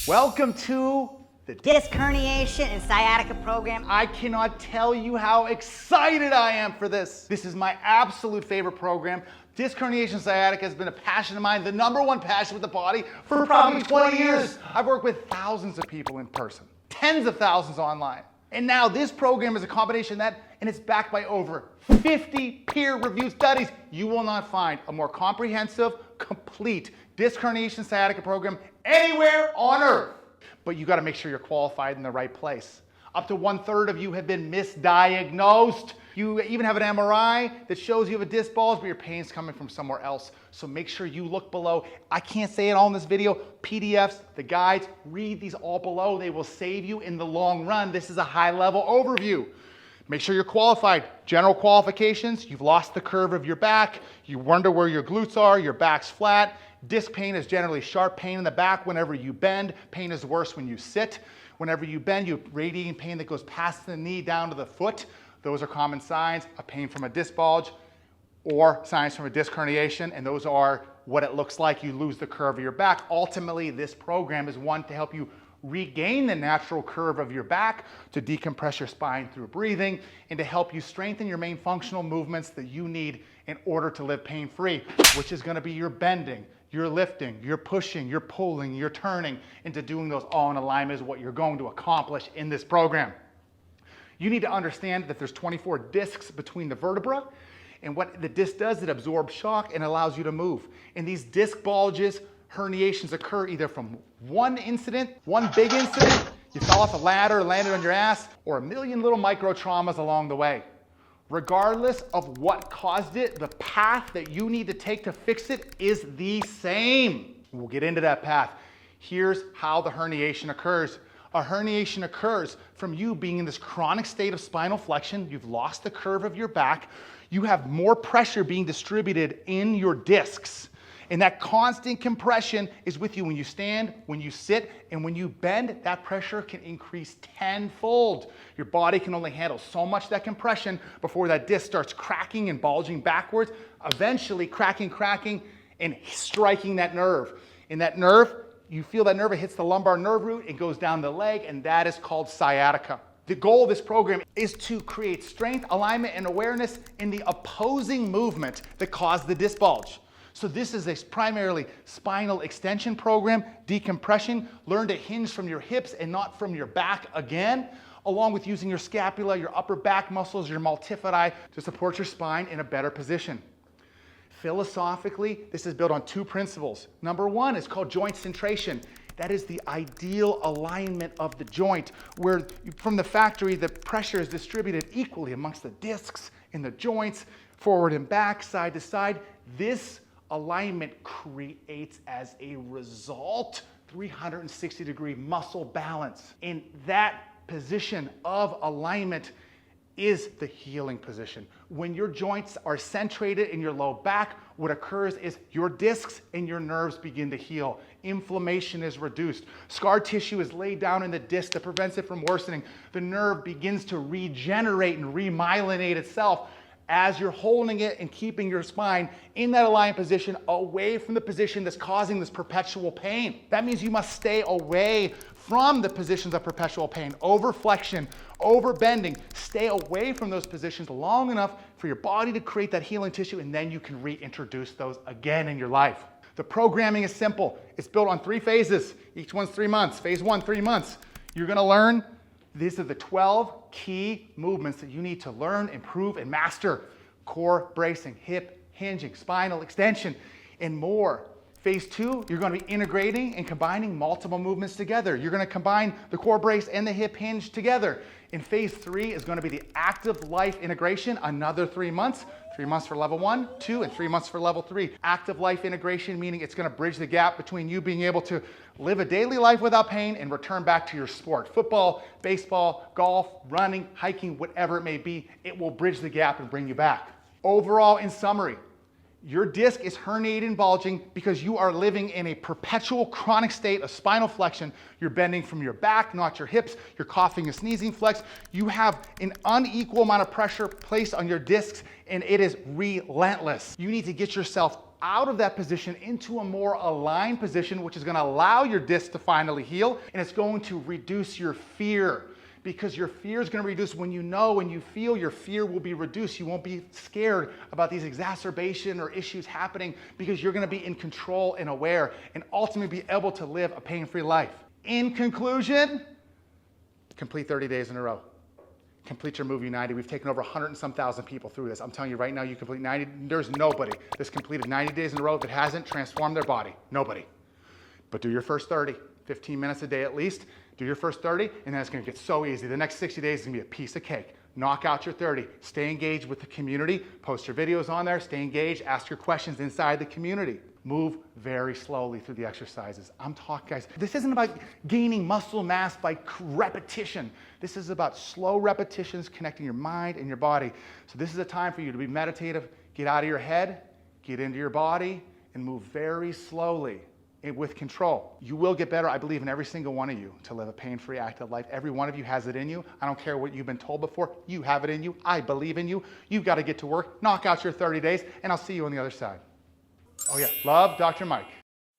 Welcome to the Disc herniation and sciatica program. I cannot tell you how excited I am for this. This is my absolute favorite program. Disc herniation sciatica has been a passion of mine, the #1 passion with the body for probably 20 years. I've worked with thousands of people in person, tens of thousands online. And now this program is a combination of that, and it's backed by over 50 peer-reviewed studies. You will not find a more comprehensive, complete disc herniation sciatica program anywhere on earth. But you gotta make sure you're qualified in the right place. Up to 1/3 of you have been misdiagnosed. You even have an MRI that shows you have a disc bulge, but your pain's coming from somewhere else. So make sure you look below. I can't say it all in this video. PDFs, the guides, read these all below. They will save you in the long run. This is a high-level overview. Make sure you're qualified. General qualifications, you've lost the curve of your back. You wonder where your glutes are, your back's flat. Disc pain is generally sharp pain in the back whenever you bend. Pain is worse when you sit. Whenever you bend, you have radiating pain that goes past the knee down to the foot. Those are common signs of pain from a disc bulge or signs from a disc herniation, and those are what it looks like. You lose the curve of your back. Ultimately, this program is one to help you regain the natural curve of your back, to decompress your spine through breathing, and to help you strengthen your main functional movements that you need in order to live pain-free, which is gonna be your bending, your lifting, your pushing, your pulling, your turning, into doing those all in alignment is what you're going to accomplish in this program. You need to understand that there's 24 discs between the vertebra, and what the disc does, it absorbs shock and allows you to move. And these disc bulges, herniations occur either from one incident, one big incident, you fell off a ladder, landed on your ass, or a million little micro traumas along the way. Regardless of what caused it, the path that you need to take to fix it is the same. We'll get into that path. Here's how the herniation occurs. A herniation occurs from you being in this chronic state of spinal flexion. You've lost the curve of your back. You have more pressure being distributed in your discs. And that constant compression is with you when you stand, when you sit, and when you bend. That pressure can increase tenfold. Your body can only handle so much of that compression before that disc starts cracking and bulging backwards, eventually cracking, and striking that nerve. And that nerve, you feel that nerve, it hits the lumbar nerve root, it goes down the leg, and that is called sciatica. The goal of this program is to create strength, alignment, and awareness in the opposing movement that caused the disc bulge. So this is a primarily spinal extension program, decompression, learn to hinge from your hips and not from your back again, along with using your scapula, your upper back muscles, your multifidi to support your spine in a better position. Philosophically, this is built on 2 principles. Number 1 is called joint centration. That is the ideal alignment of the joint, where from the factory, the pressure is distributed equally amongst the discs and the joints, forward and back, side to side. This alignment creates, as a result, 360-degree muscle balance. And that position of alignment is the healing position. When your joints are centrated in your low back, what occurs is your discs and your nerves begin to heal. Inflammation is reduced. Scar tissue is laid down in the disc that prevents it from worsening. The nerve begins to regenerate and remyelinate itself as you're holding it and keeping your spine in that aligned position away from the position that's causing this perpetual pain. That means you must stay away from the positions of perpetual pain, over flexion, over bending. Stay away from those positions long enough for your body to create that healing tissue, and then you can reintroduce those again in your life. The programming is simple. It's built on 3 phases. Each one's 3 months. Phase 1, 3 months. You're gonna learn. These are the 12 key movements that you need to learn, improve, and master. Core bracing, hip hinging, spinal extension, and more. Phase 2, you're going to be integrating and combining multiple movements together. You're going to combine the core brace and the hip hinge together. In phase 3 is going to be the active life integration, another 3 months. 3 months for level 1, 2, and 3 months for level 3. Active life integration, meaning it's going to bridge the gap between you being able to live a daily life without pain and return back to your sport. Football, baseball, golf, running, hiking, whatever it may be, it will bridge the gap and bring you back. Overall, in summary, your disc is herniated and bulging because you are living in a perpetual chronic state of spinal flexion. You're bending from your back, not your hips. You're coughing and sneezing flex. You have an unequal amount of pressure placed on your discs, and it is relentless. You need to get yourself out of that position into a more aligned position, which is going to allow your disc to finally heal, and it's going to reduce your fear. Because your fear is going to reduce when you know and you feel your fear will be reduced. You won't be scared about these exacerbation or issues happening because you're going to be in control and aware and ultimately be able to live a pain-free life. In conclusion, complete 30 days in a row. Complete your MoveU 90. We've taken over 100 and some thousand people through this. I'm telling you right now, you complete 90. There's nobody that's completed 90 days in a row that hasn't transformed their body. Nobody. But do your first 30, 15 minutes a day at least. Do your first 30, and then it's going to get so easy. The next 60 days is going to be a piece of cake. Knock out your 30. Stay engaged with the community. Post your videos on there. Stay engaged. Ask your questions inside the community. Move very slowly through the exercises. I'm talking, guys. This isn't about gaining muscle mass by repetition. This is about slow repetitions connecting your mind and your body. So this is a time for you to be meditative. Get out of your head. Get into your body and move very slowly. With control. You will get better, I believe, in every single one of you to live a pain-free, active life. Every one of you has it in you. I don't care what you've been told before. You have it in you. I believe in you. You've got to get to work, knock out your 30 days, and I'll see you on the other side. Oh yeah, love, Dr. Mike.